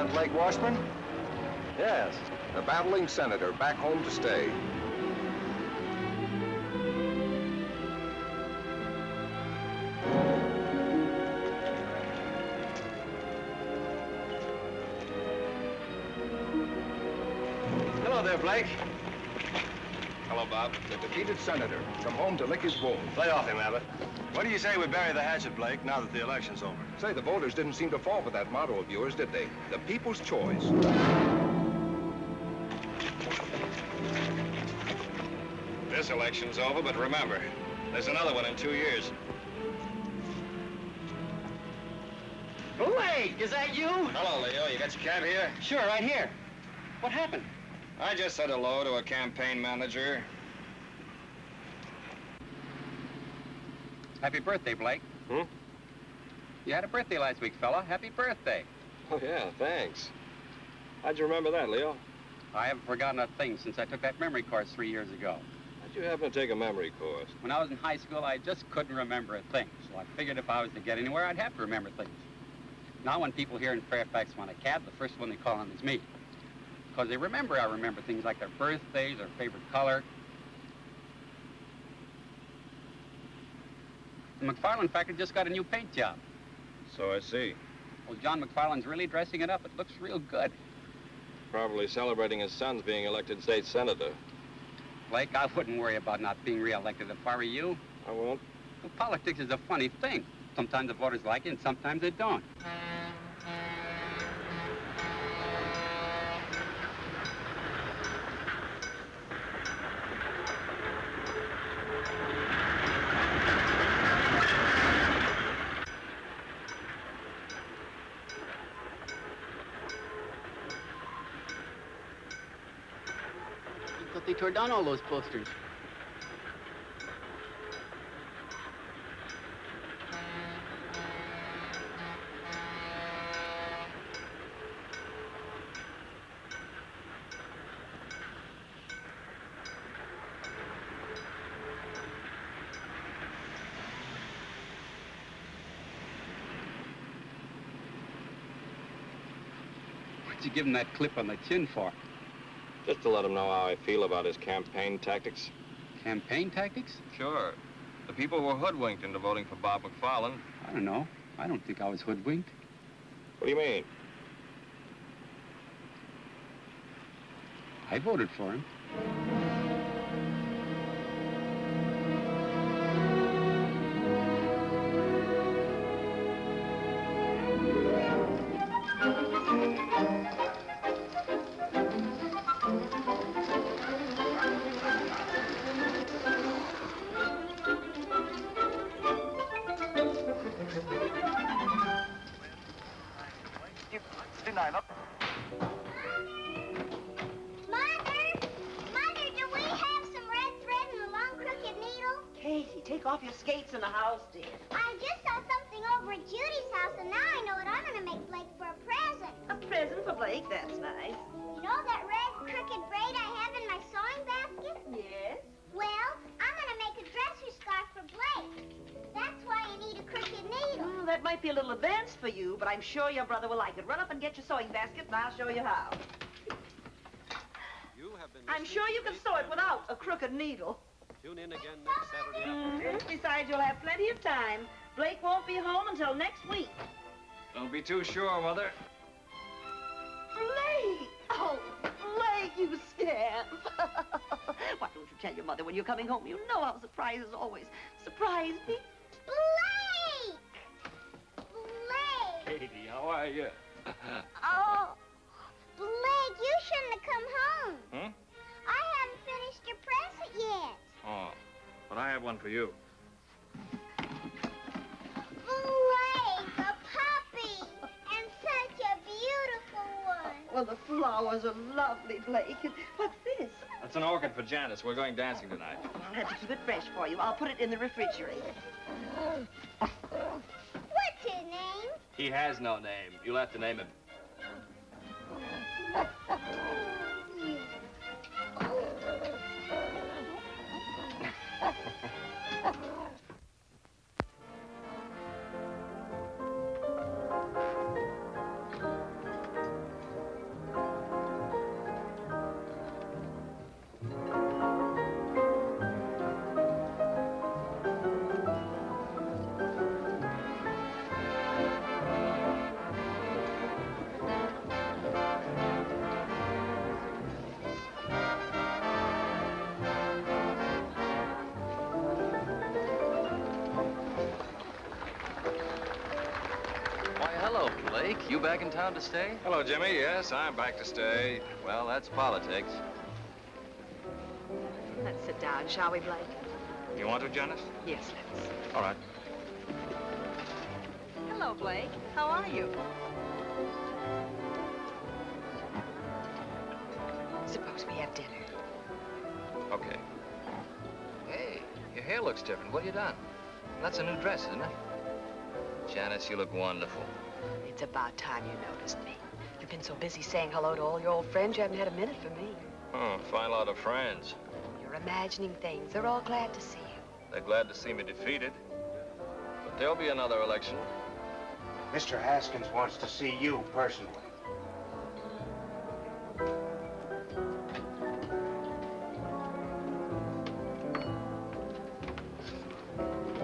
that Blake Washburn? Yes, a battling senator back home to stay. Hello there, Blake. Hello, Bob. The defeated senator come home to lick his wounds. Lay off him, Abbott. What do you say we bury the hatchet, Blake, now that the election's over? Say, the voters didn't seem to fall for that motto of yours, did they? The people's choice. This election's over, but remember, there's another one in 2 years. Blake, is that you? Hello, Leo. You got your cab here? Sure, right here. What happened? I just said hello to a campaign manager. Happy birthday, Blake. You had a birthday last week, fella. Happy birthday. Oh, yeah, thanks. How'd you remember that, Leo? I haven't forgotten a thing since I took that memory course 3 years ago. How'd you happen to take a memory course? When I was in high school, I just couldn't remember a thing. So I figured if I was to get anywhere, I'd have to remember things. Now when people here in Fairfax want a cab, the first one they call on is me. Because they remember I remember things like their birthdays, their favorite color. The McFarland factory just got a new paint job. So I see. Well, John McFarland's really dressing it up. It looks real good. Probably celebrating his son's being elected state senator. Blake, I wouldn't worry about not being reelected if I were you. I won't. Well, politics is a funny thing. Sometimes the voters like it and sometimes they don't. I thought they tore down all those posters. What'd you give him that clip on the chin for? Just to let him know how I feel about his campaign tactics. Campaign tactics? Sure. The people were hoodwinked into voting for Bob McFarland. I don't know. I don't think I was hoodwinked. What do you mean? I voted for him. Take off your skates in the house, dear. I just saw something over at Judy's house, and now I know what I'm going to make Blake for a present. A present for Blake? That's nice. You know that red crooked braid I have in my sewing basket? Yes? Well, I'm going to make a dresser scarf for Blake. That's why you need a crooked needle. Oh, that might be a little advanced for you, but I'm sure your brother will like it. Run up and get your sewing basket, and I'll show you how. I'm sure you can sew it without a crooked needle. Tune in again next Saturday afternoon. Besides, you'll have plenty of time. Blake won't be home until next week. Don't be too sure, Mother. Blake! Oh, Blake, you scamp. Why don't you tell your mother when you're coming home? You know how surprises always surprise me. Blake! Blake! Katie, how are you? Oh, Blake, you shouldn't have come home. Hmm? I haven't finished your present yet. Oh, but I have one for you. Blake, a puppy, and such a beautiful one. Well, the flowers are lovely, Blake. What's this? That's an orchid for Janice. We're going dancing tonight. I'll have to keep it fresh for you. I'll put it in the refrigerator. What's his name? He has no name. You'll have to name him. you back in town to stay? Hello, Jimmy. Yes, I'm back to stay. Well, that's politics. Let's sit down, shall we, Blake? You want to, Janice? Yes, let's. All right. Hello, Blake. How are you? Suppose we have dinner. Okay. Hey, your hair looks different. What have you done? That's a new dress, isn't it? Janice, you look wonderful. It's about time you noticed me. You've been so busy saying hello to all your old friends, you haven't had a minute for me. Oh, fine lot of friends. You're imagining things. They're all glad to see you. They're glad to see me defeated. But there'll be another election. Mr. Haskins wants to see you personally.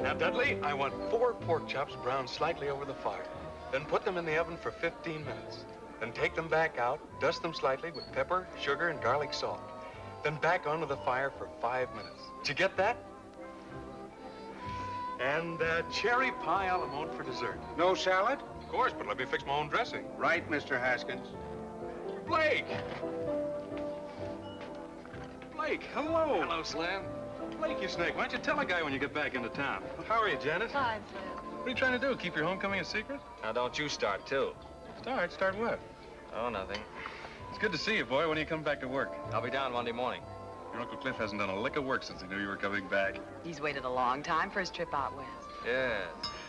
Now, Dudley, I want 4 pork chops browned slightly over the fire. Then put them in the oven for 15 minutes. Then take them back out, dust them slightly with pepper, sugar, and garlic salt. Then back onto the fire for 5 minutes. Did you get that? And cherry pie a la mode for dessert. No salad? Of course, but let me fix my own dressing. Right, Mr. Haskins. Blake! Blake, hello. Hello, Slim. Blake, you snake. Why don't you tell a guy when you get back into town? How are you, Janice? Fine, Slim. What are you trying to do? Keep your homecoming a secret? Now, don't you start, too. Start what? Oh, nothing. It's good to see you, boy. When do you come back to work? I'll be down Monday morning. Your Uncle Cliff hasn't done a lick of work since he knew you were coming back. He's waited a long time for his trip out west. Yeah.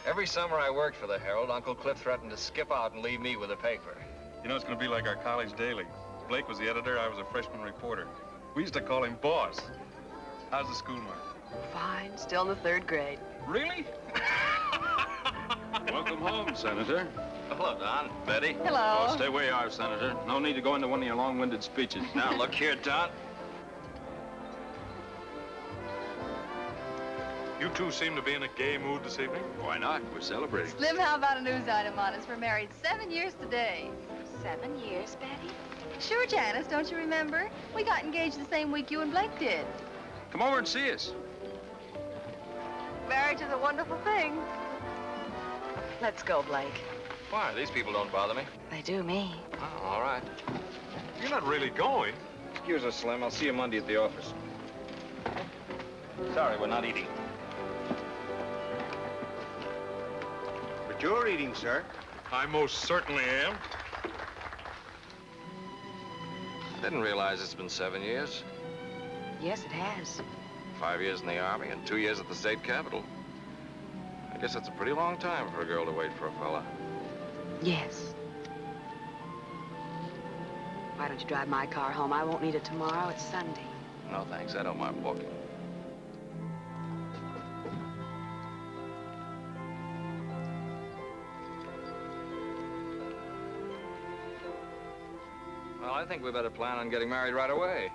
Every summer I worked for the Herald, Uncle Cliff threatened to skip out and leave me with the paper. You know, it's going to be like our college daily. Blake was the editor, I was a freshman reporter. We used to call him Boss. How's the schoolmark? Fine. Still in the 3rd grade. Really? Welcome home, Senator. Hello, Don. Betty? Hello. Oh, stay where you are, Senator. No need to go into one of your long-winded speeches. Now, look here, Don. You two seem to be in a gay mood this evening. Why not? We're celebrating. Slim, how about a news item on us? We're married 7 years today. 7 years, Betty? Sure, Janice, don't you remember? We got engaged the same week you and Blake did. Come over and see us. Marriage is a wonderful thing. Let's go, Blake. Why? These people don't bother me. They do me. Oh, all right. You're not really going. Excuse us, Slim. I'll see you Monday at the office. Sorry, we're not eating. But you're eating, sir. I most certainly am. Didn't realize it's been 7 years. Yes, it has. 5 years in the Army and 2 years at the state capitol. I guess that's a pretty long time for a girl to wait for a fella. Yes. Why don't you drive my car home? I won't need it tomorrow. It's Sunday. No, thanks. I don't mind walking. Well, I think we better plan on getting married right away.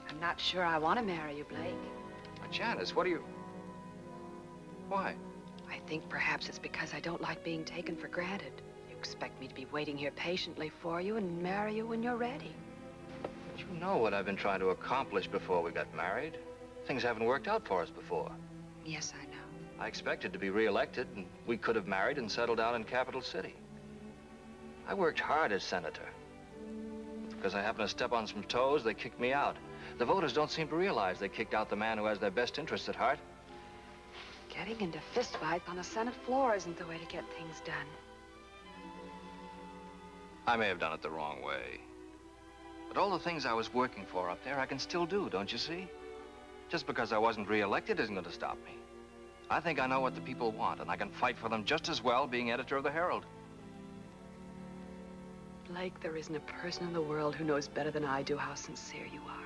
I'm not sure I want to marry you, Blake. Janice, what do you... Why? I think perhaps it's because I don't like being taken for granted. You expect me to be waiting here patiently for you and marry you when you're ready. You know what I've been trying to accomplish before we got married. Things haven't worked out for us before. Yes, I know. I expected to be reelected, and we could have married and settled down in Capital City. I worked hard as senator. Because I happened to step on some toes, they kicked me out. The voters don't seem to realize they kicked out the man who has their best interests at heart. Getting into fistfights on the Senate floor isn't the way to get things done. I may have done it the wrong way. But all the things I was working for up there, I can still do, don't you see? Just because I wasn't reelected isn't going to stop me. I think I know what the people want, and I can fight for them just as well being editor of the Herald. Blake, there isn't a person in the world who knows better than I do how sincere you are.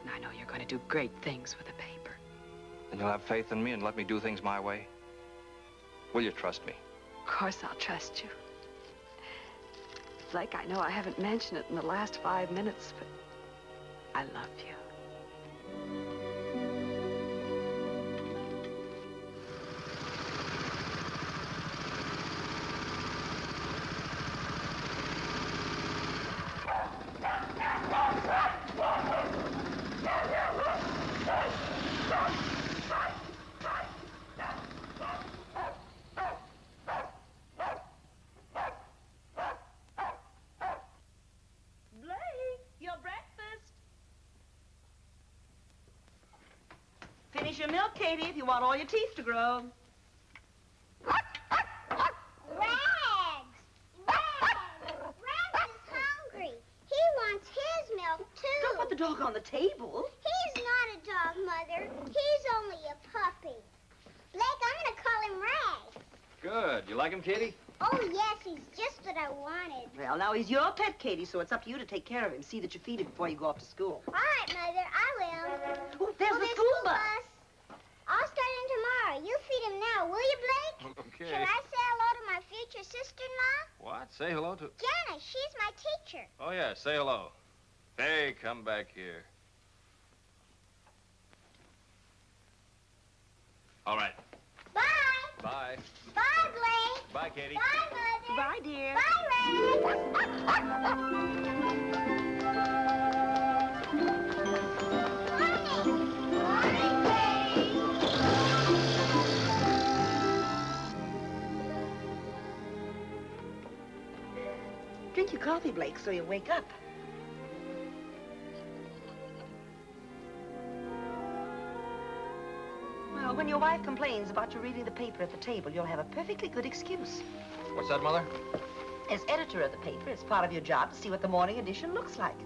And I know you're going to do great things with the paper. Then you'll have faith in me and let me do things my way? Will you trust me? Of course I'll trust you. Blake, I know I haven't mentioned it in the last 5 minutes, but I love you. Here's your milk, Katie, if you want all your teeth to grow. Rags! Rags is hungry. He wants his milk, too. Don't put the dog on the table. He's not a dog, Mother. He's only a puppy. Blake, I'm going to call him Rags. Good. You like him, Katie? Oh, yes, he's just what I wanted. Well, now he's your pet, Katie, so it's up to you to take care of him. See that you feed him before you go off to school. All right, Mother, I will. Oh, there's the school bus. I'll start him tomorrow. You feed him now, will you, Blake? Okay. Shall I say hello to my future sister-in-law? What? Say hello to... Janice, she's my teacher. Oh, yeah, say hello. Hey, come back here. All right. Bye. Bye. Bye, Blake. Bye, Katie. Bye, Mother. Bye, dear. Drink your coffee, Blake, so you wake up. Well, when your wife complains about you reading the paper at the table, you'll have a perfectly good excuse. What's that, Mother? As editor of the paper, it's part of your job to see what the morning edition looks like.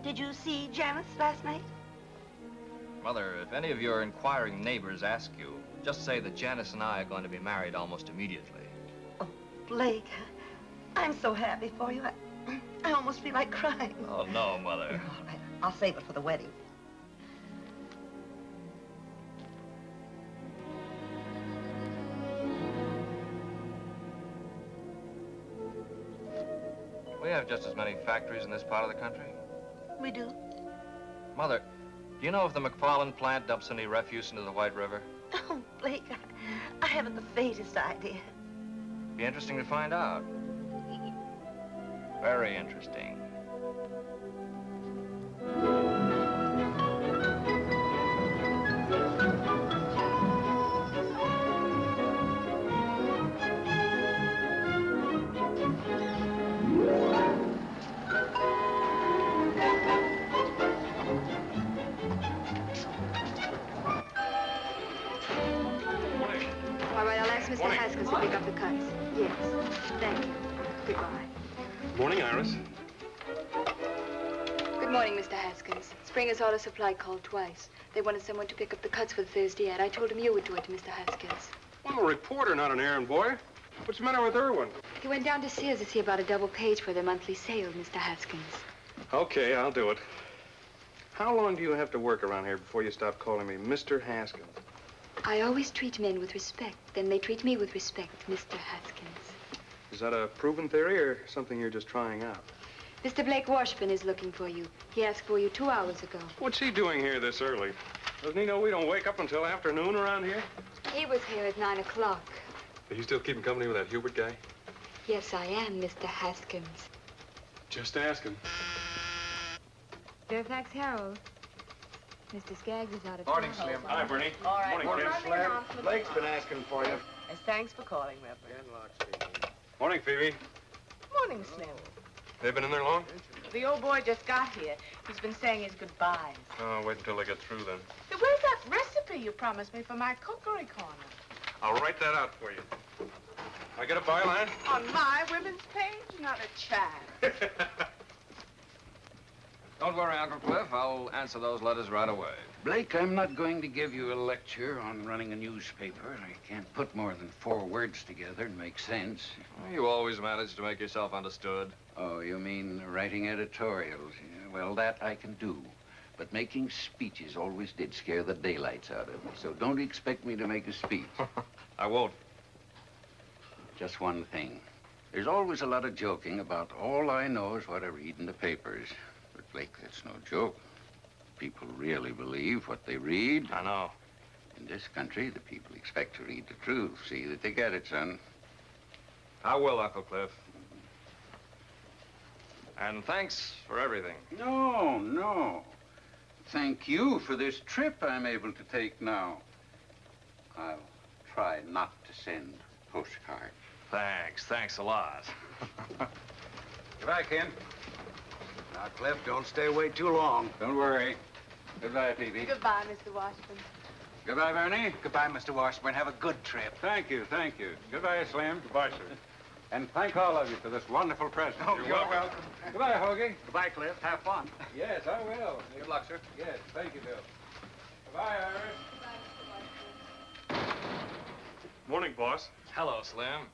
Did you see Janice last night? Mother, if any of your inquiring neighbors ask you, just say that Janice and I are going to be married almost immediately. Oh, Blake, I'm so happy for you. I almost feel like crying. Oh, no, Mother. All right, I'll save it for the wedding. We have just as many factories in this part of the country. We do. Mother, do you know if the McFarland plant dumps any refuse into the White River? Oh, Blake, I haven't the faintest idea. Be interesting to find out. Very interesting. All right, I'll ask Mr. Haskins to pick up the cuts. Yes. Thank you. Goodbye. Morning, Iris. Good morning, Mr. Haskins. Springer's Auto Supply called twice. They wanted someone to pick up the cuts for the Thursday ad. I told him you would do it, Mr. Haskins. I'm a reporter, not an errand boy. What's the matter with Irwin? He went down to Sears to see about a double page for their monthly sale, Mr. Haskins. Okay, I'll do it. How long do you have to work around here before you stop calling me Mr. Haskins? I always treat men with respect. Then they treat me with respect, Mr. Haskins. Is that a proven theory or something you're just trying out? Mr. Blake Washburn is looking for you. He asked for you 2 hours ago. What's he doing here this early? Doesn't he know we don't wake up until afternoon around here? He was here at 9 o'clock. Are you still keeping company with that Hubert guy? Yes, I am, Mr. Haskins. Just asking. Fairfax Herald. Mr. Skaggs is out of Morning, town. Slim. Hi, Bernie. All right, Morning, Kim. Blake's been asking for you. Thanks for calling, Reverend. Morning, Phoebe. Morning, Slim. They've been in there long? The old boy just got here. He's been saying his goodbyes. Oh, wait until they get through then. Hey, where's that recipe you promised me for my cookery corner? I'll write that out for you. I get a byline? On my women's page? Not a chance. Don't worry, Uncle Cliff. I'll answer those letters right away. Blake, I'm not going to give you a lecture on running a newspaper. I can't put more than 4 words together and make sense. You always manage to make yourself understood. Oh, you mean writing editorials? Yeah, well, that I can do. But making speeches always did scare the daylights out of me, so don't expect me to make a speech. I won't. Just one thing. There's always a lot of joking about all I know is what I read in the papers. But, Blake, that's no joke. People really believe what they read. I know. In this country, the people expect to read the truth. See that they get it, son. I will, Uncle Cliff. And thanks for everything. No, no. Thank you for this trip I'm able to take now. I'll try not to send postcards. Thanks a lot. Goodbye, Ken. Now, Cliff, don't stay away too long. Don't worry. Goodbye, Phoebe. Goodbye, Mr. Washburn. Goodbye, Bernie. Goodbye, Mr. Washburn. Have a good trip. Thank you, thank you. Goodbye, Slim. Goodbye, sir. And thank all of you for this wonderful present. Oh, you're welcome. Goodbye, Hoagie. Goodbye, Cliff. Have fun. Yes, I will. Good luck, sir. Yes, thank you, Bill. Goodbye, Iris. Morning, boss. Hello, Slim.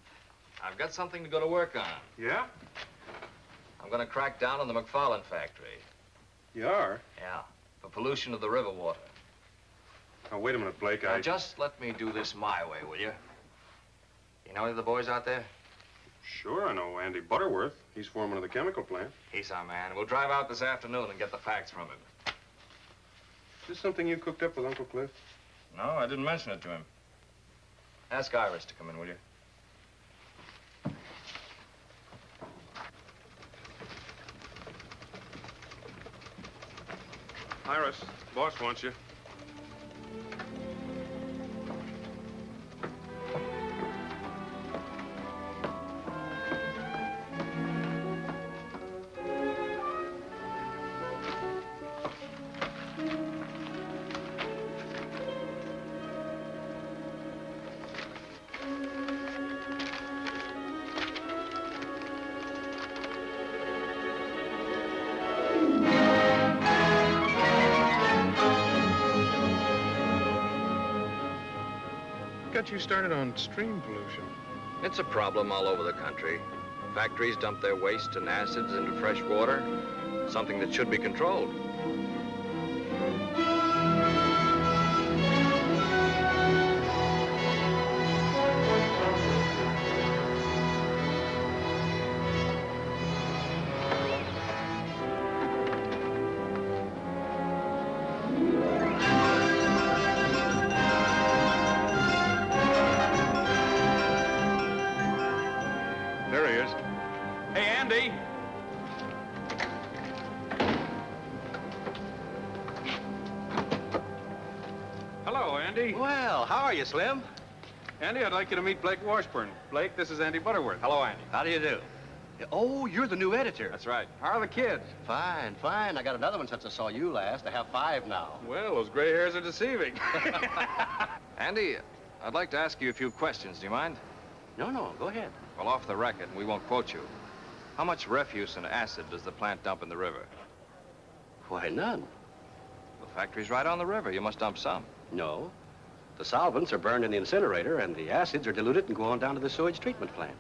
I've got something to go to work on. Yeah? I'm going to crack down on the McFarland factory. You are? Yeah, for pollution of the river water. Now, wait a minute, Blake. Now, just let me do this my way, will you? You know any of the boys out there? Sure, I know Andy Butterworth. He's foreman of the chemical plant. He's our man. We'll drive out this afternoon and get the facts from him. Is this something you cooked up with Uncle Cliff? No, I didn't mention it to him. Ask Iris to come in, will you? Iris, boss wants you. Got you started on stream pollution. It's a problem all over the country. Factories dump their waste and acids into fresh water, something that should be controlled. There he is. Hey, Andy! Hello, Andy. Well, how are you, Slim? Andy, I'd like you to meet Blake Washburn. Blake, this is Andy Butterworth. Hello, Andy. How do you do? Oh, you're the new editor. That's right. How are the kids? Fine, fine. I got another one since I saw you last. I have 5 now. Well, those gray hairs are deceiving. Andy, I'd like to ask you a few questions. Do you mind? No, go ahead. Well, off the record, we won't quote you. How much refuse and acid does the plant dump in the river? Why, none. The factory's right on the river. You must dump some. No. The solvents are burned in the incinerator, and the acids are diluted and go on down to the sewage treatment plant.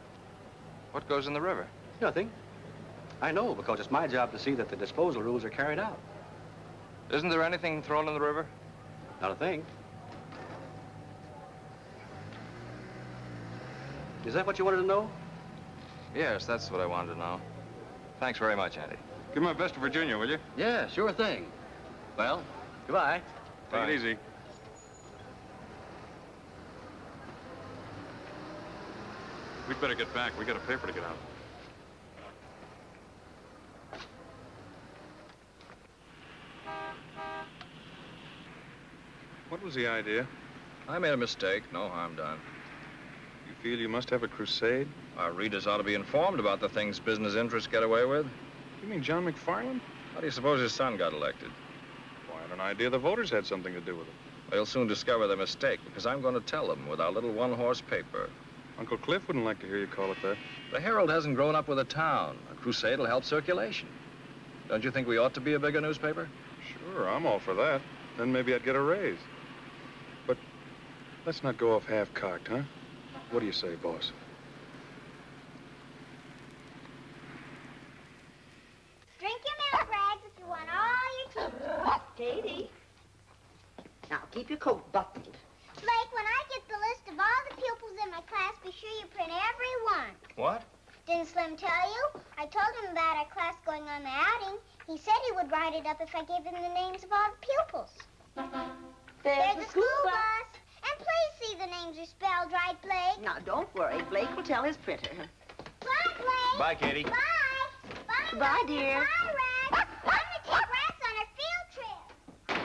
What goes in the river? Nothing. I know, because it's my job to see that the disposal rules are carried out. Isn't there anything thrown in the river? Not a thing. Is that what you wanted to know? Yes, that's what I wanted to know. Thanks very much, Andy. Give my best to Virginia, will you? Yeah, sure thing. Well, goodbye. Take it easy. We'd better get back. We got a paper to get out. What was the idea? I made a mistake. No harm done. You feel you must have a crusade? Our readers ought to be informed about the things business interests get away with. You mean John McFarland? How do you suppose his son got elected? Well, I had an idea the voters had something to do with it. They'll soon discover their mistake, because I'm going to tell them with our little one-horse paper. Uncle Cliff wouldn't like to hear you call it that. The Herald hasn't grown up with a town. A crusade will help circulation. Don't you think we ought to be a bigger newspaper? Sure, I'm all for that. Then maybe I'd get a raise. But let's not go off half-cocked, huh? What do you say, boss? Drink your milk, Rags, if you want all your teeth. Katie. Now, keep your coat buttoned. Blake, when I get the list of all the pupils in my class, be sure you print every one. What? Didn't Slim tell you? I told him about our class going on the outing. He said he would write it up if I gave him the names of all the pupils. There's the school bus. And please see the names are spelled right, Blake. Now, don't worry. Blake will tell his printer. Bye, Blake. Bye, Katie. Bye. Bye, Goodbye, dear. Bye, Rags. I'm going to take Rags on her field trip.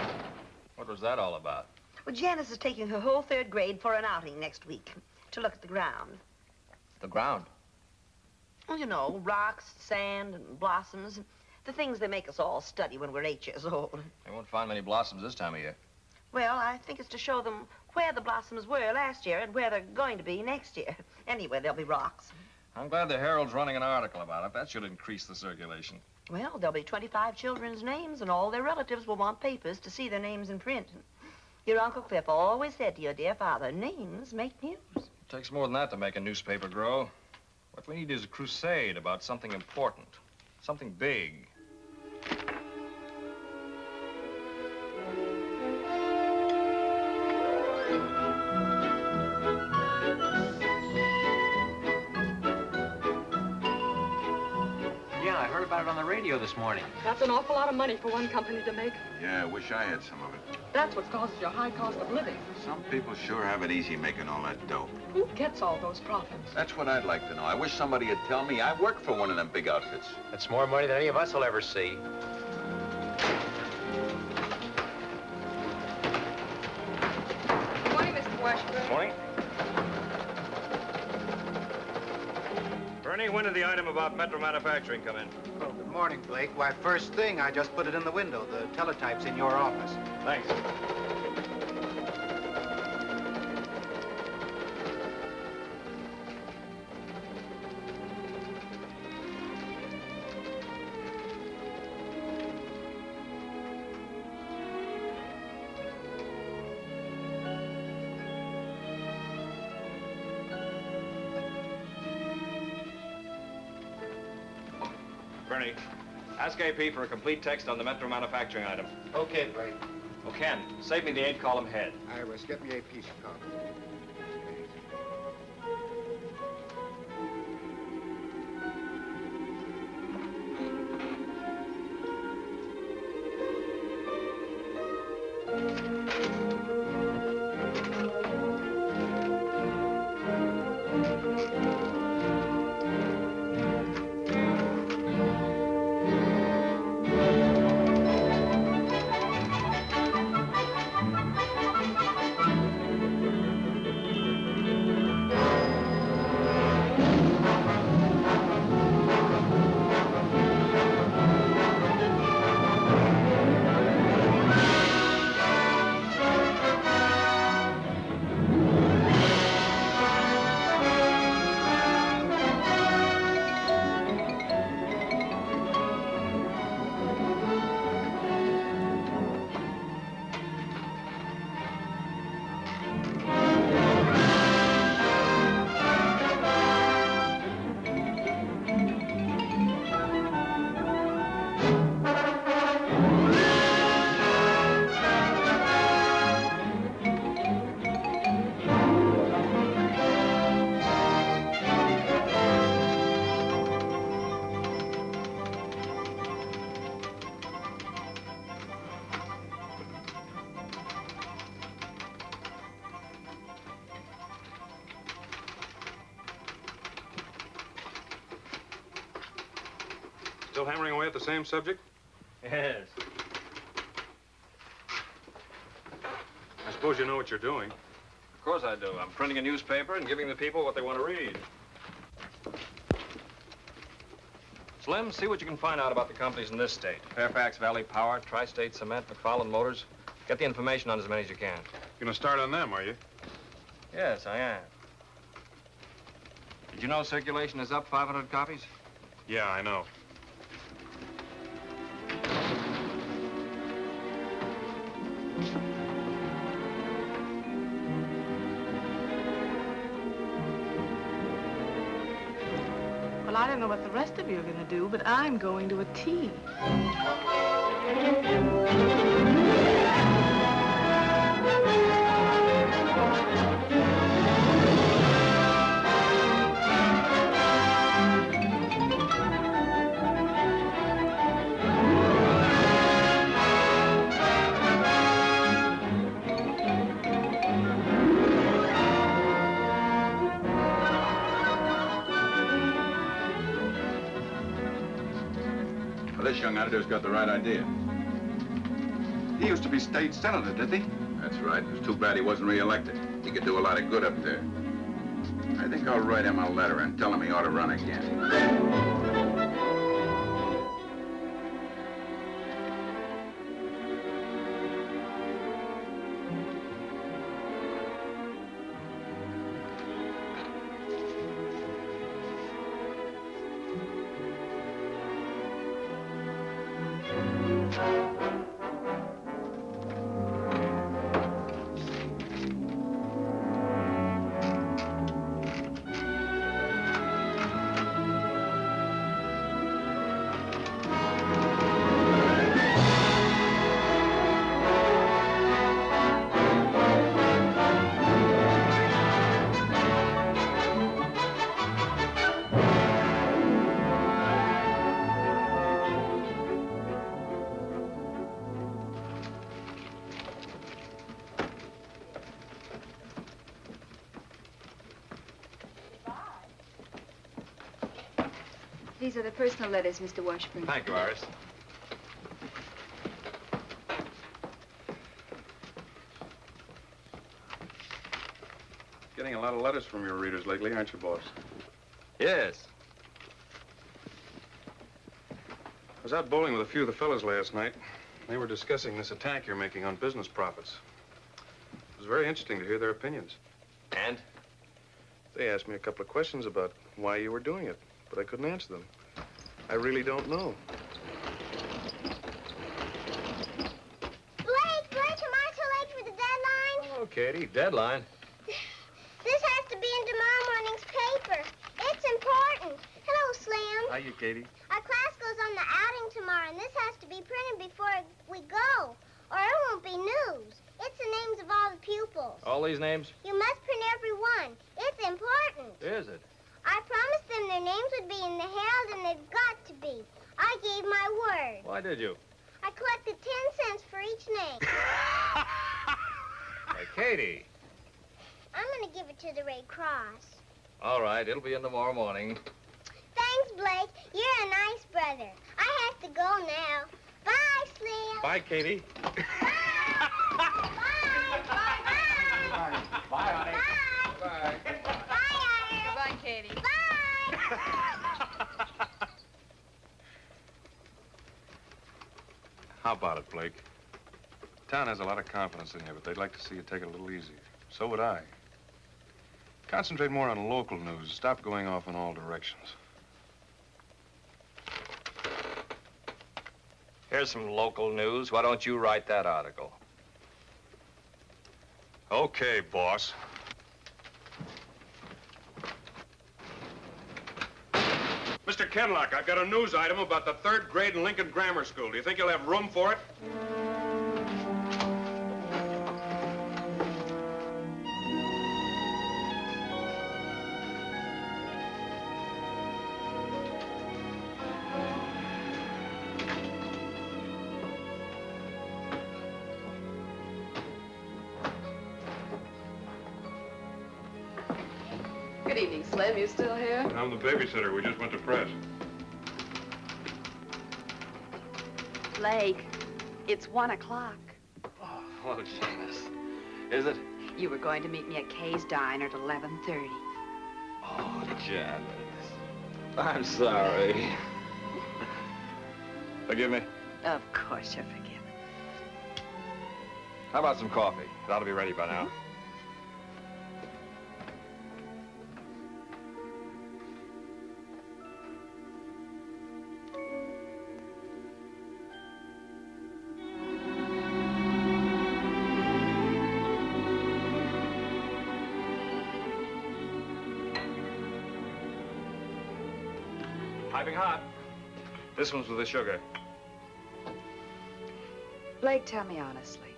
What was that all about? Well, Janice is taking her whole 3rd grade for an outing next week to look at the ground. The ground. Well, you know, rocks, sand, and blossoms. The things they make us all study when we're 8 years old. They won't find many blossoms this time of year. Well, I think it's to show them where the blossoms were last year and where they're going to be next year. Anyway, there'll be rocks. I'm glad the Herald's running an article about it. That should increase the circulation. Well, there'll be 25 children's names, and all their relatives will want papers to see their names in print. Your Uncle Cliff always said to your dear father, names make news. It takes more than that to make a newspaper grow. What we need is a crusade about something important, something big. Yeah, I heard about it on the radio this morning. That's an awful lot of money for one company to make. Yeah, I wish I had some of it. That's what causes your high cost of living. Some people sure have it easy making all that dough. Who gets all those profits? That's what I'd like to know. I wish somebody would tell me I work for one of them big outfits. That's more money than any of us will ever see. Good morning, Mr. Washburn. Morning. Bernie, when did the item about Metro Manufacturing come in? Oh, good morning, Blake. Why, first thing, I just put it in the window. The teletype's in your office. Thanks. Bernie, ask AP for a complete text on the Metro Manufacturing item. Okay, Blake. Oh, Ken, save me the 8-column head. Iris, get me a piece of copy. Still hammering away at the same subject? Yes. I suppose you know what you're doing. Of course I do. I'm printing a newspaper and giving the people what they want to read. Slim, see what you can find out about the companies in this state. Fairfax Valley Power, Tri-State Cement, McFarland Motors. Get the information on as many as you can. You're gonna start on them, are you? Yes, I am. Did you know circulation is up 500 copies? Yeah, I know. Well, I don't know what the rest of you are going to do, but I'm going to a tea. This young editor's got the right idea. He used to be state senator, did he? That's right. It's too bad he wasn't reelected. He could do a lot of good up there. I think I'll write him a letter and tell him he ought to run again. These are the personal letters, Mr. Washburn. Thank you, Iris. Getting a lot of letters from your readers lately, aren't you, boss? Yes. I was out bowling with a few of the fellas last night. They were discussing this attack you're making on business profits. It was very interesting to hear their opinions. And? They asked me a couple of questions about why you were doing it, but I couldn't answer them. I really don't know. Blake, am I too late for the deadline? Oh, Katie, deadline. This has to be in tomorrow morning's paper. It's important. Hello, Slim. How you, Katie? Our class goes on the outing tomorrow, and this has to be printed before we go, or it won't be news. It's the names of all the pupils. All these names? You must print every one. It's important. Is it? I promised them their names would be in the Herald, and they've got to be. I gave my word. Why did you? I collected 10 cents for each name. Hey, Katie. I'm going to give it to the Red Cross. All right, it'll be in tomorrow morning. Thanks, Blake. You're a nice brother. I have to go now. Bye, Slim. Bye, Katie. Bye, honey. Bye. Goodbye, Katie. How about it, Blake? Town has a lot of confidence in you, but they'd like to see you take it a little easier. So would I. Concentrate more on local news. Stop going off in all directions. Here's some local news. Why don't you write that article? Okay, boss. Mr. Kenlock, I've got a news item about the 3rd grade in Lincoln Grammar School. Do you think you'll have room for it? Good evening, Slim. You still here? I'm the babysitter. We just went to press. Blake, it's 1 o'clock. Oh, Janice. Is it? You were going to meet me at Kay's Diner at 11:30. Oh, Janice. I'm sorry. Forgive me? Of course you're forgiven. How about some coffee? That'll be ready by now. Piping hot. This one's with the sugar. Blake, tell me honestly,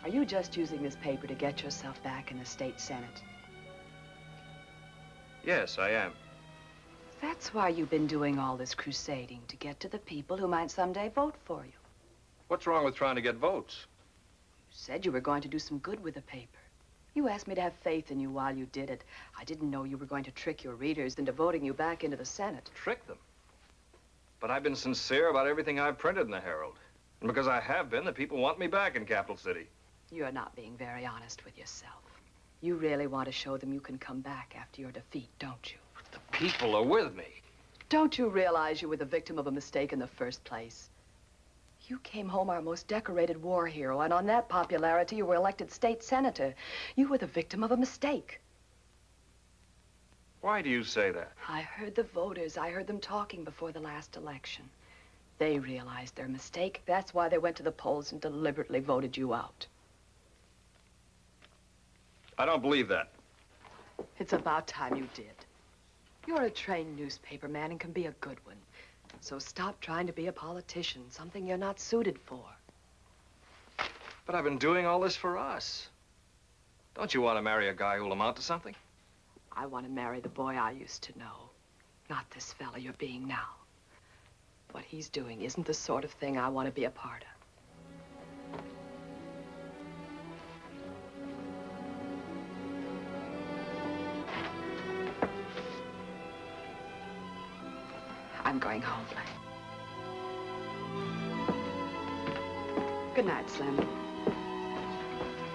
are you just using this paper to get yourself back in the state senate? Yes, I am. That's why you've been doing all this crusading, to get to the people who might someday vote for you. What's wrong with trying to get votes? You said you were going to do some good with the paper. You asked me to have faith in you while you did it. I didn't know you were going to trick your readers into voting you back into the Senate. Trick them? But I've been sincere about everything I've printed in the Herald. And because I have been, the people want me back in Capital City. You're not being very honest with yourself. You really want to show them you can come back after your defeat, don't you? But the people are with me. Don't you realize you were the victim of a mistake in the first place? You came home our most decorated war hero, and on that popularity, you were elected state senator. You were the victim of a mistake. Why do you say that? I heard the voters. I heard them talking before the last election. They realized their mistake. That's why they went to the polls and deliberately voted you out. I don't believe that. It's about time you did. You're a trained newspaper man and can be a good one. So stop trying to be a politician, something you're not suited for. But I've been doing all this for us. Don't you want to marry a guy who'll amount to something? I want to marry the boy I used to know, not this fella you're being now. What he's doing isn't the sort of thing I want to be a part of. I'm going home, Blake. Good night, Slim.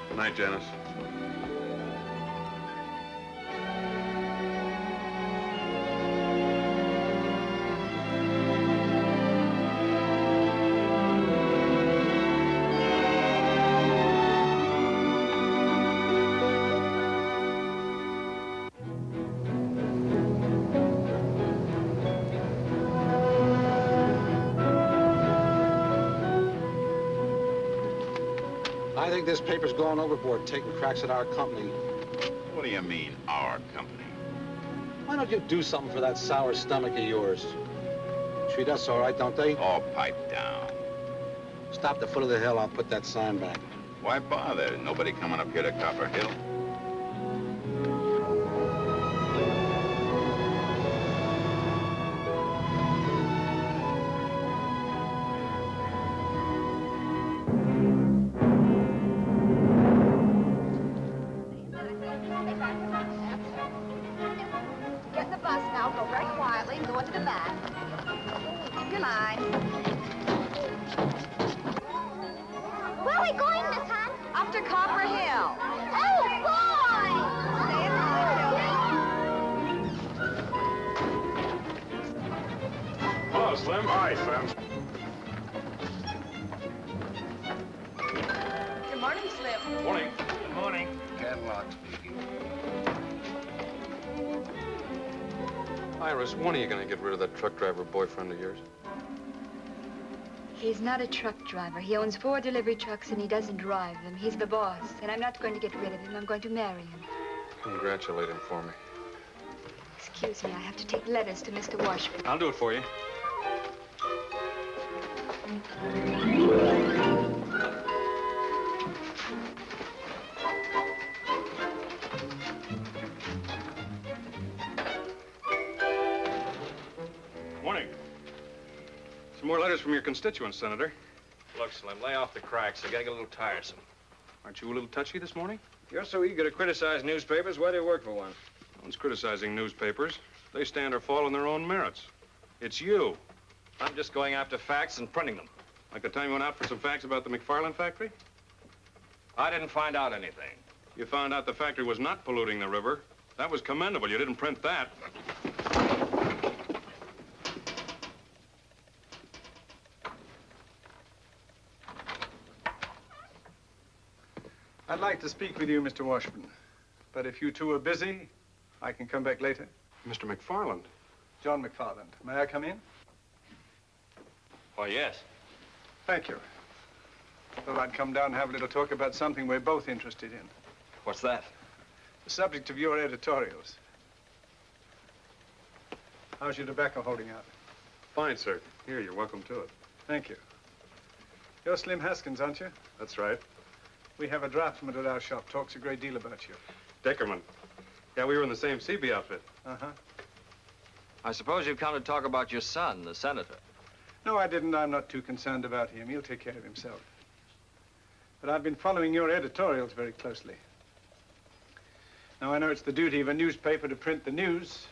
Good night, Janice. I think this paper's going overboard, taking cracks at our company. What do you mean, our company? Why don't you do something for that sour stomach of yours? Treat us all right, don't they? Oh, pipe down. Stop the foot of the hill, I'll put that sign back. Why bother? Nobody coming up here to Copper Hill. Get in the bus now, go very quietly, and go into the back. Keep your line. Where are we going, Miss Hunt? Up to Copper Hill. Oh, boy! Stay in line, Hello, Slim. Hi, Slim. Good morning, Slim. Morning. Good morning. Catalock speaking. Iris, when are you going to get rid of that truck driver boyfriend of yours? He's not a truck driver. He owns 4 delivery trucks and he doesn't drive them. He's the boss, and I'm not going to get rid of him. I'm going to marry him. Congratulate him for me. Excuse me, I have to take letters to Mr. Washburn. I'll do it for you. Morning. Some more letters from your constituents, Senator. Look, Slim, lay off the cracks. They're getting a little tiresome. Aren't you a little touchy this morning? You're so eager to criticize newspapers. Why do you work for one? No one's criticizing newspapers. They stand or fall on their own merits. It's you. I'm just going after facts and printing them. Like the time you went out for some facts about the McFarland factory? I didn't find out anything. You found out the factory was not polluting the river. That was commendable. You didn't print that. I'd like to speak with you, Mr. Washburn. But if you two are busy, I can come back later. Mr. McFarland. John McFarland. May I come in? Why, yes. Thank you. Thought I'd come down and have a little talk about something we're both interested in. What's that? The subject of your editorials. How's your tobacco holding out? Fine, sir. Here, you're welcome to it. Thank you. You're Slim Haskins, aren't you? That's right. We have a draftsman at our shop. Talks a great deal about you. Deckerman. Yeah, we were in the same CB outfit. Uh-huh. I suppose you've come to talk about your son, the senator. No, I didn't. I'm not too concerned about him. He'll take care of himself. But I've been following your editorials very closely. Now, I know it's the duty of a newspaper to print the news.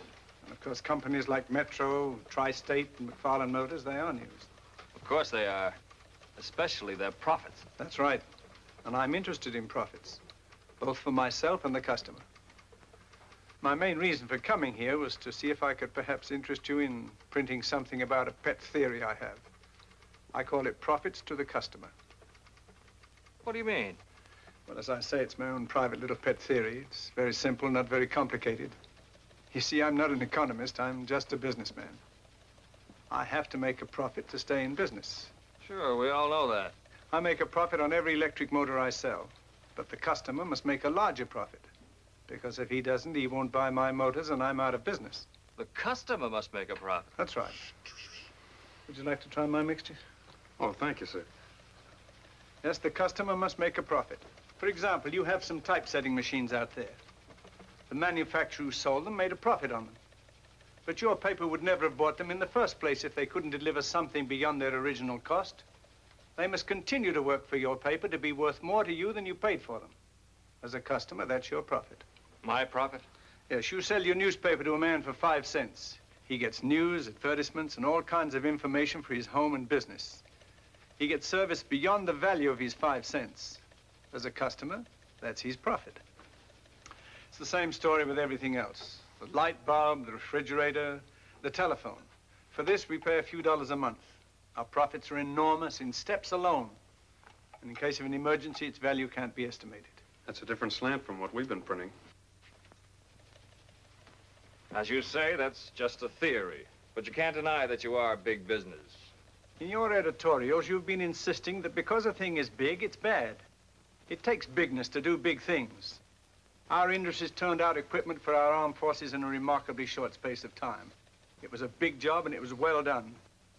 And, of course, companies like Metro, Tri-State, and McFarland Motors, they are news. Of course they are. Especially their profits. That's right. And I'm interested in profits, both for myself and the customer. My main reason for coming here was to see if I could perhaps interest you in printing something about a pet theory I have. I call it Profits to the Customer. What do you mean? Well, as I say, it's my own private little pet theory. It's very simple, not very complicated. You see, I'm not an economist. I'm just a businessman. I have to make a profit to stay in business. Sure, we all know that. I make a profit on every electric motor I sell. But the customer must make a larger profit. Because if he doesn't, he won't buy my motors and I'm out of business. The customer must make a profit. That's right. Would you like to try my mixture? Oh, thank you, sir. Yes, the customer must make a profit. For example, you have some typesetting machines out there. The manufacturer who sold them made a profit on them. But your paper would never have bought them in the first place if they couldn't deliver something beyond their original cost. They must continue to work for your paper to be worth more to you than you paid for them. As a customer, that's your profit. My profit? Yes, you sell your newspaper to a man for 5 cents. He gets news, advertisements, and all kinds of information for his home and business. He gets service beyond the value of his 5 cents. As a customer, that's his profit. It's the same story with everything else. The light bulb, the refrigerator, the telephone. For this, we pay a few dollars a month. Our profits are enormous in steps alone. And in case of an emergency, its value can't be estimated. That's a different slant from what we've been printing. As you say, that's just a theory. But you can't deny that you are big business. In your editorials, you've been insisting that because a thing is big, it's bad. It takes bigness to do big things. Our industries turned out equipment for our armed forces in a remarkably short space of time. It was a big job, and it was well done.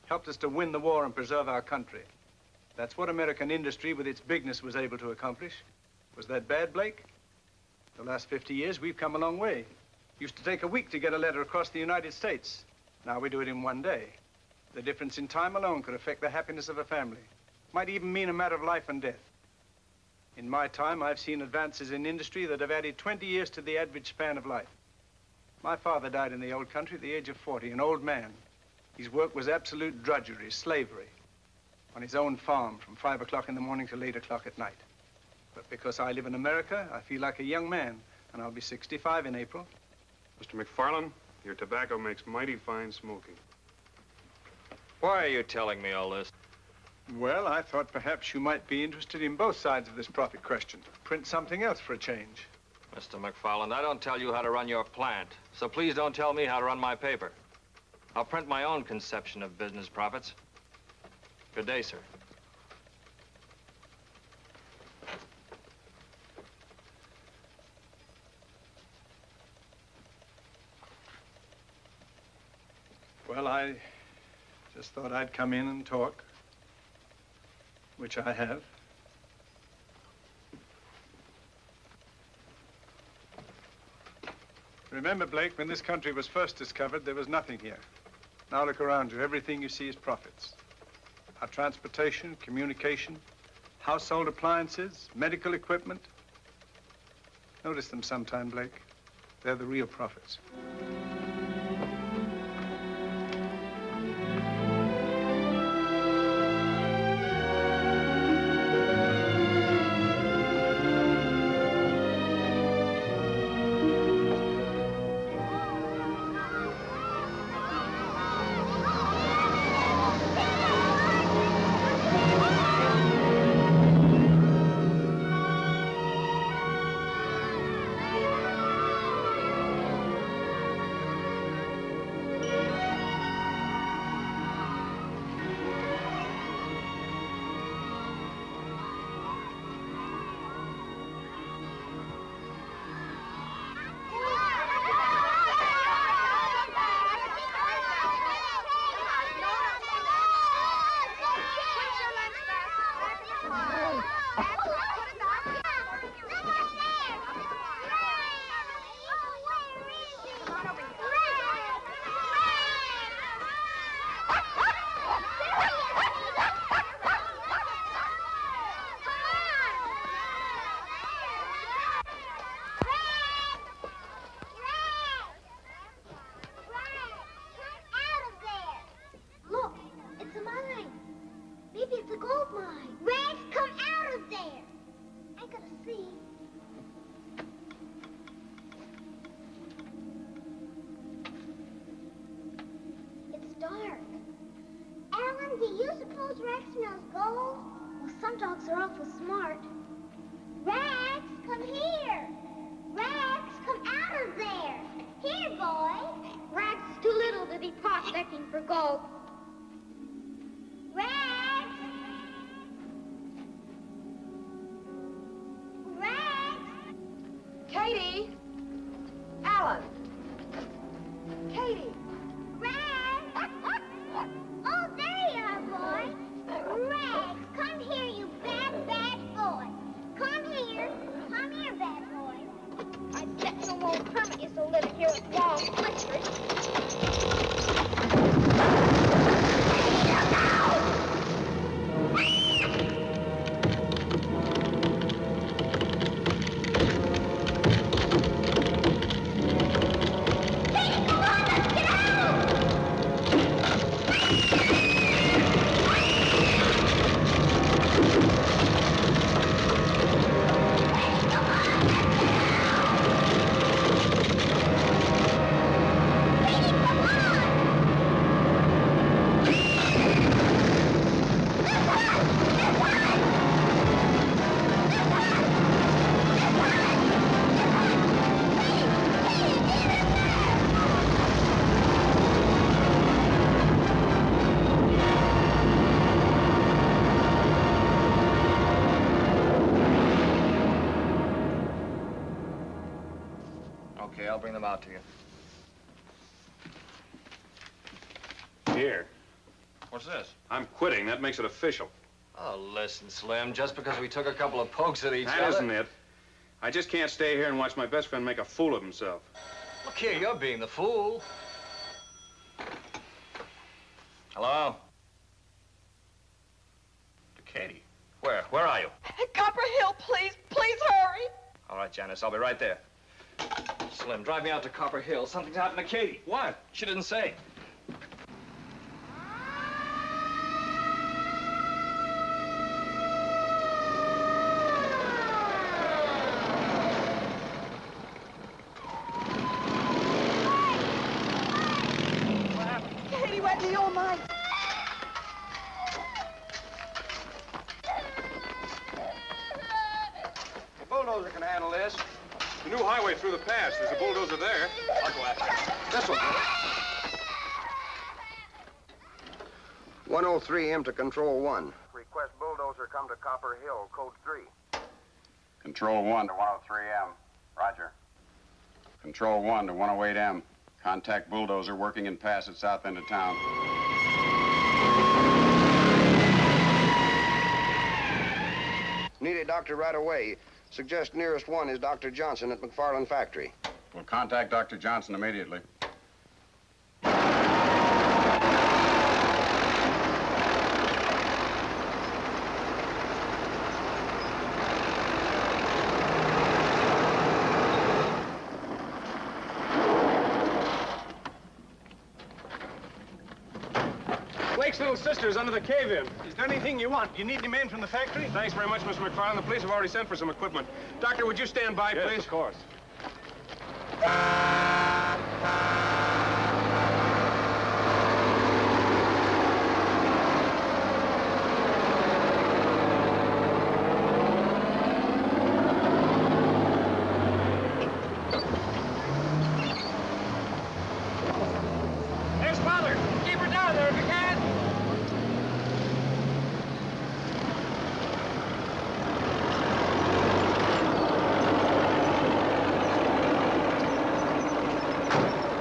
Helped us to win the war and preserve our country. That's what American industry, with its bigness, was able to accomplish. Was that bad, Blake? The last 50 years, we've come a long way. Used to take a week to get a letter across the United States. Now we do it in 1 day. The difference in time alone could affect the happiness of a family. Might even mean a matter of life and death. In my time, I've seen advances in industry that have added 20 years to the average span of life. My father died in the old country at the age of 40, an old man. His work was absolute drudgery, slavery, on his own farm from 5 o'clock in the morning till 8 o'clock at night. But because I live in America, I feel like a young man, and I'll be 65 in April. Mr. McFarland, your tobacco makes mighty fine smoking. Why are you telling me all this? Well, I thought perhaps you might be interested in both sides of this profit question. Print something else for a change. Mr. McFarland, I don't tell you how to run your plant, so please don't tell me how to run my paper. I'll print my own conception of business profits. Good day, sir. Well, I just thought I'd come in and talk, which I have. Remember, Blake, when this country was first discovered, there was nothing here. Now look around you. Everything you see is profits. Our transportation, communication, household appliances, medical equipment. Notice them sometime, Blake. They're the real profits. Katie! Alan! Katie! Rags! Oh, there you are, boy. Rags, come here, you bad, bad boy. Come here. Come here, bad boy. I bet no more permit you so live here with long whiskers. I'll bring them out to you. Here. What's this? I'm quitting. That makes it official. Oh, listen, Slim, just because we took a couple of pokes at each other... That isn't it. I just can't stay here and watch my best friend make a fool of himself. Look here, you're being the fool. Hello? Katie. Where? Where are you? Copper Hill, please. Please hurry. All right, Janice, I'll be right there. Slim, drive me out to Copper Hill. Something's happened to Katie. What? She didn't say. Katie went to your mind. The bulldozer can handle this. The new highway through the pass. There's a bulldozer there. I'll go after it. This one. 103M to Control 1. Request bulldozer come to Copper Hill, code 3. Control 1 to 103M. Roger. Control 1 to 108M. Contact bulldozer working in pass at south end of town. Need a doctor right away. Suggest nearest one is Dr. Johnson at McFarland Factory. We'll contact Dr. Johnson immediately. Blake's little sister's under the cave-in. Is there anything you want? You need any men from the factory? Thanks very much, Mr. McFarland. The police have already sent for some equipment. Doctor, would you stand by, please? Yes, of course. Ex-father, keep her down there if you can.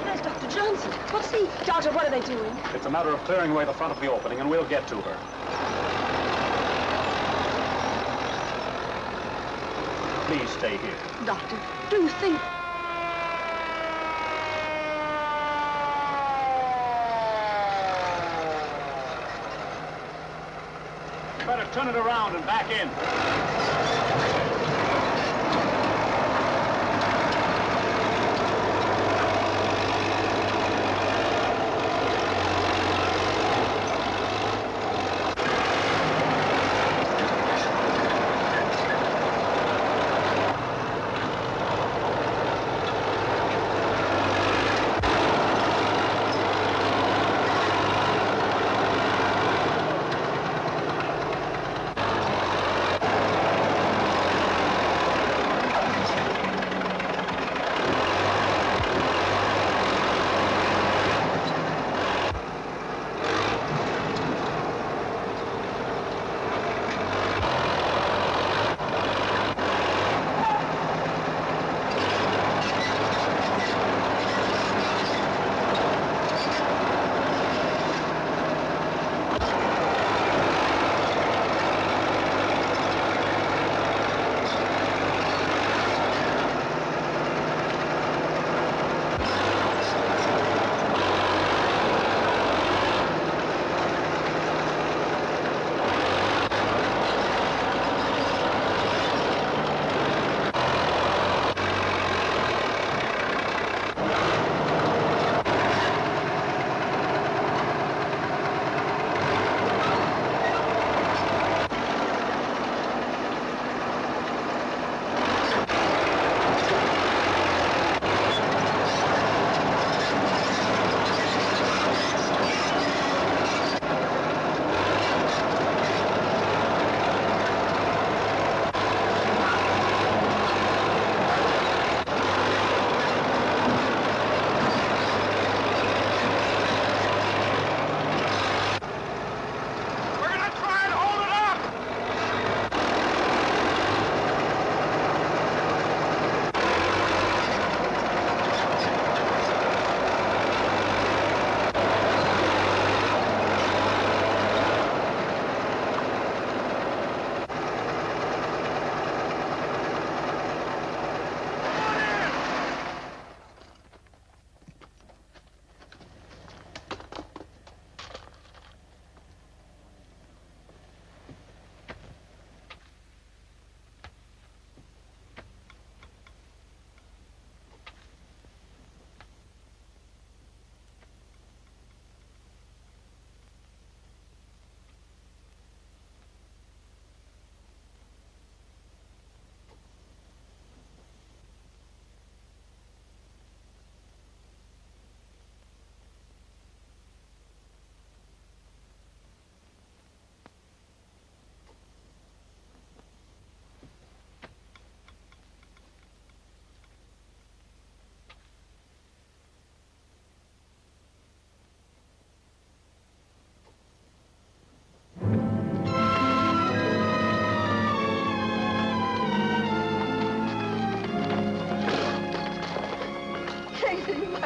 There's Dr. Johnson. What's the... Doctor, what are they doing? It's a matter of clearing away the front of the opening, and we'll get to her. Please stay here. Doctor, do you think... Better turn it around and back in.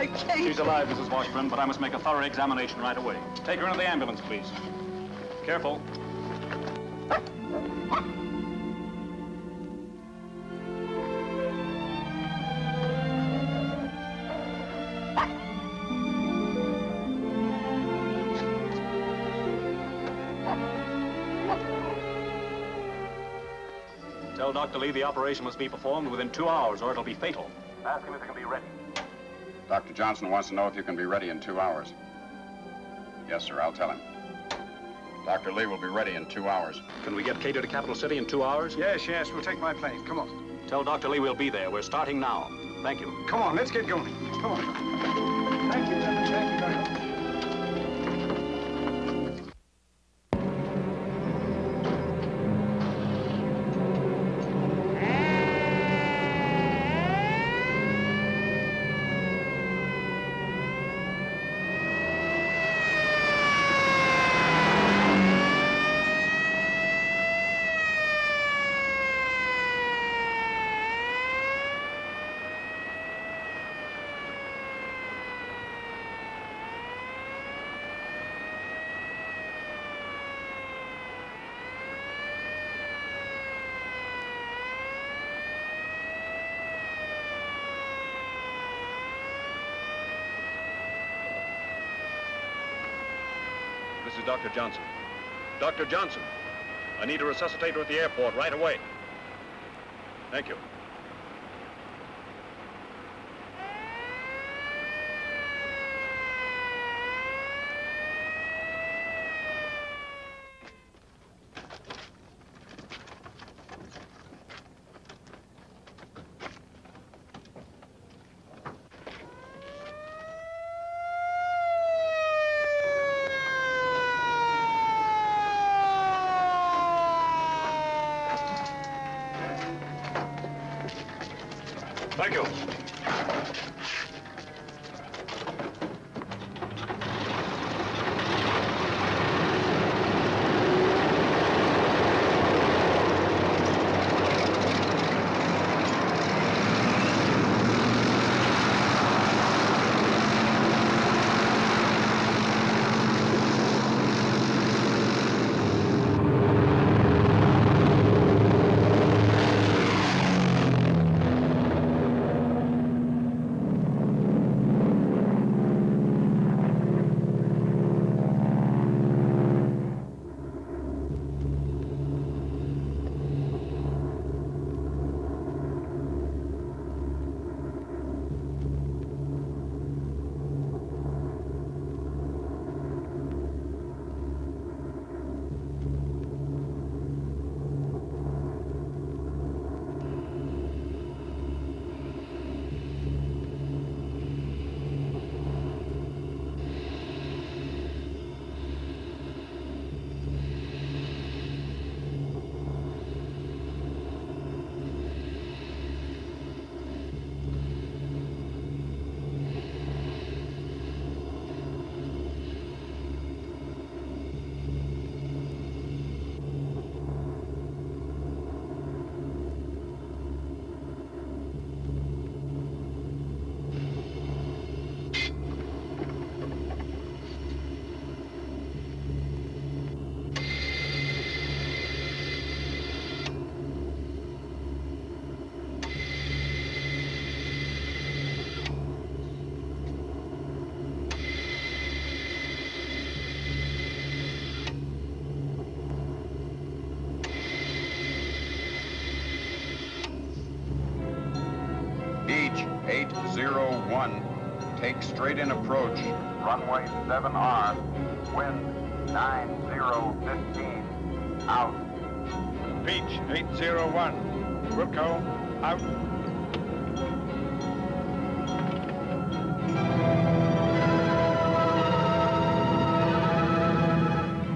I can't. She's alive, Mrs. Washburn, but I must make a thorough examination right away. Take her into the ambulance, please. Careful. Tell Dr. Lee the operation must be performed within 2 hours or it'll be fatal. Ask him if it can be ready. Dr. Johnson wants to know if you can be ready in 2 hours. Yes, sir, I'll tell him. Dr. Lee will be ready in 2 hours. Can we get Cato to Capital City in 2 hours? Yes, we'll take my plane. Come on. Tell Dr. Lee we'll be there. We're starting now. Thank you. Come on, let's get going. Come on. Thank you, gentlemen. Thank you very much. This is Dr. Johnson. Dr. Johnson, I need a resuscitator at the airport right away. Thank you. Thank you. Beach 801. Take straight in approach. Runway 7R. Wind 9015. Out. Beach 801. Wilco, out.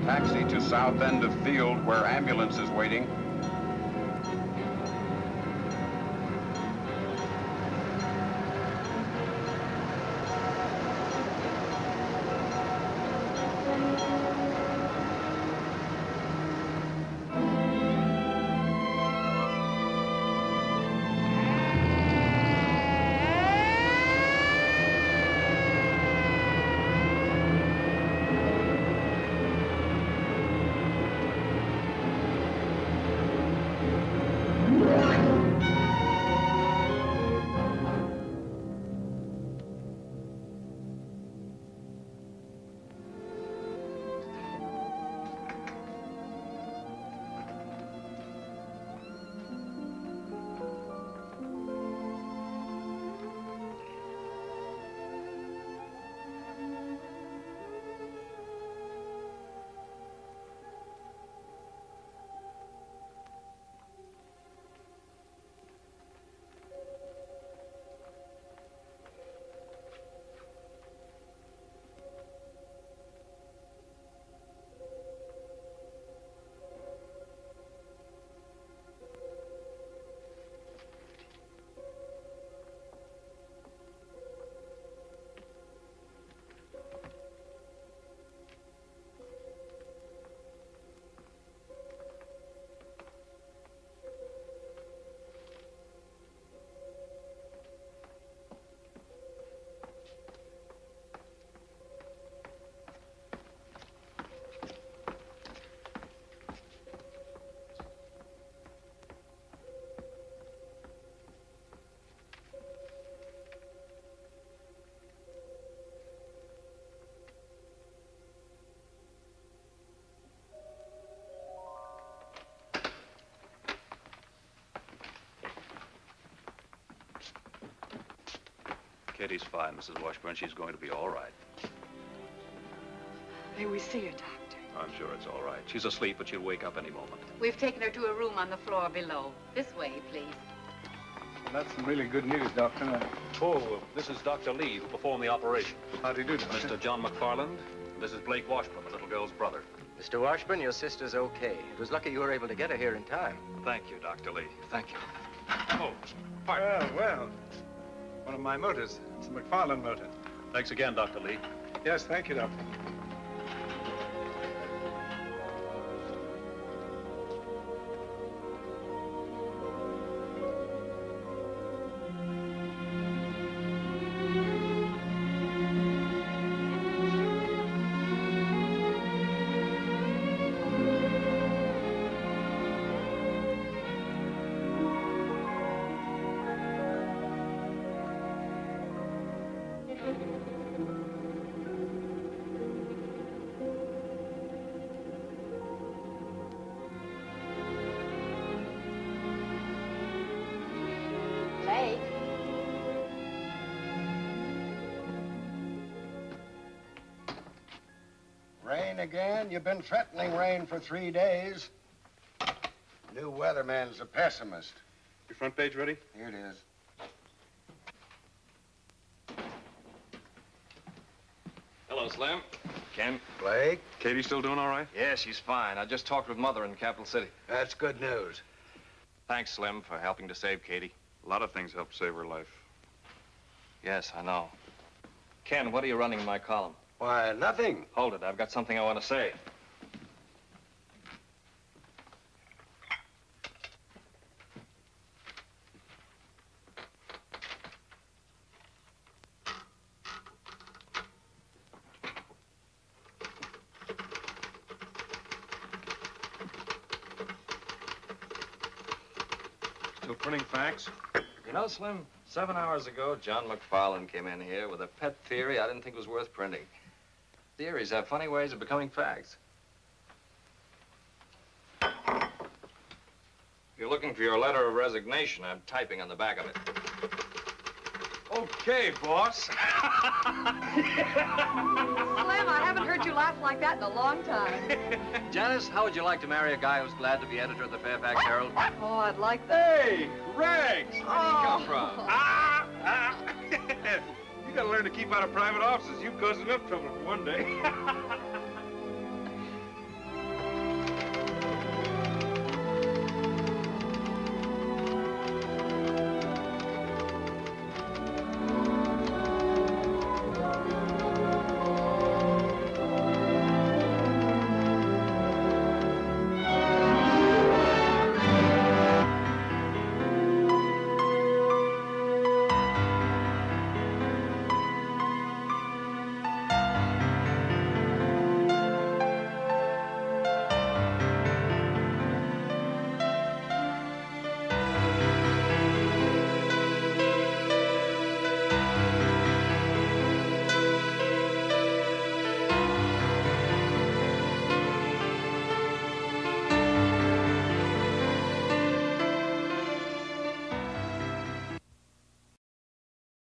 Taxi to south end of field where ambulance is waiting. Katie's fine, Mrs. Washburn. She's going to be all right. May we see her, Doctor? I'm sure it's all right. She's asleep, but she'll wake up any moment. We've taken her to a room on the floor below. This way, please. Well, that's some really good news, Doctor. Oh, this is Dr. Lee, who performed the operation. How do you do, Doctor? Mr. John McFarland. This is Blake Washburn, the little girl's brother. Mr. Washburn, your sister's okay. It was lucky you were able to get her here in time. Thank you, Dr. Lee. Thank you. Oh, well. One of my motors. It's a McFarland motor. Thanks again, Dr. Lee. Yes, thank you, Doctor. Blake. Rain again? You've been threatening rain for 3 days. New weatherman's a pessimist. Your front page ready? Here it is. Hello, Slim. Ken. Blake? Katie still doing all right? Yeah, she's fine. I just talked with Mother in Capital City. That's good news. Thanks, Slim, for helping to save Katie. A lot of things helped save her life. Yes, I know. Ken, what are you running in my column? Why, nothing. Hold it. I've got something I want to say. Still printing facts? You know, Slim, 7 hours ago, John McFarland came in here with a pet theory I didn't think was worth printing. Theories have funny ways of becoming facts. If you're looking for your letter of resignation, I'm typing on the back of it. Okay, boss. Slim, I haven't heard you laugh like that in a long time. Janice, how would you like to marry a guy who's glad to be editor of the Fairfax Herald? Oh, I'd like that. Hey, Rags! Where did he come from? You gotta learn to keep out of private offices. You caused enough trouble for one day.